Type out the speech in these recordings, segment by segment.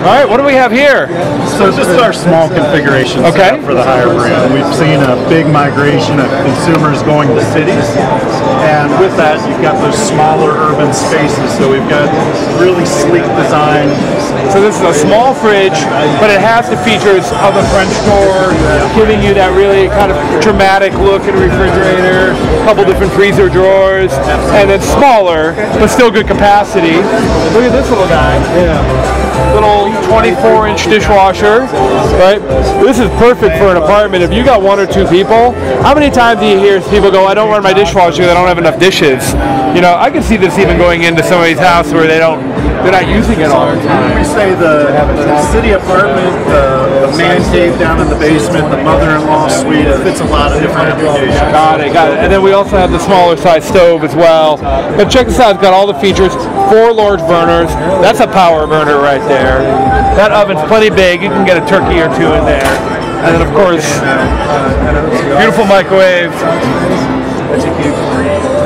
All right, what do we have here? So this is our small configuration setup for the higher brand. We've seen a big migration of consumers going to cities, and with that you've got those smaller urban spaces. So we've got really sleek design. So this is a small fridge, but it has the features of a French door, giving you that really kind of dramatic look in a refrigerator, a couple different freezer drawers, and then smaller, but still good capacity. Look at this little guy. Little 24-inch dishwasher, right? This is perfect for an apartment. If you got 1 or 2 people, how many times do you hear people go, I don't run my dishwasher because I don't have enough dishes? You know, I can see this even going into somebody's house where they're not using it all the time. We say the city apartment, the man cave down in the basement, the mother-in-law suite, it fits a lot of different applications. Got it. And then we also have the smaller size stove as well. But check this out, it's got all the features, 4 large burners. That's a power burner right there. That oven's plenty big, you can get a turkey or 2 in there. And then of course, beautiful microwave.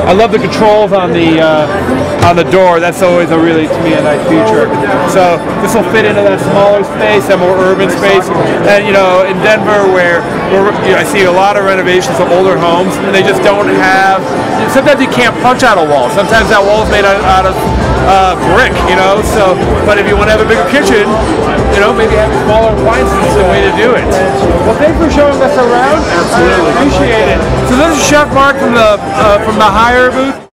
I love the controls on the door. That's always a really, to me, a nice feature. So this will fit into that smaller space, that more urban space. And you know, in Denver, where I see a lot of renovations of older homes, and they just don't have. Sometimes you can't punch out a wall. Sometimes that wall is made out of brick. You know. So, but if you want to have a bigger kitchen, you know, maybe having smaller appliances is the way to do it. Well, thanks for showing us around. Absolutely. I appreciate it. So this is Chef Mark from the higher booth.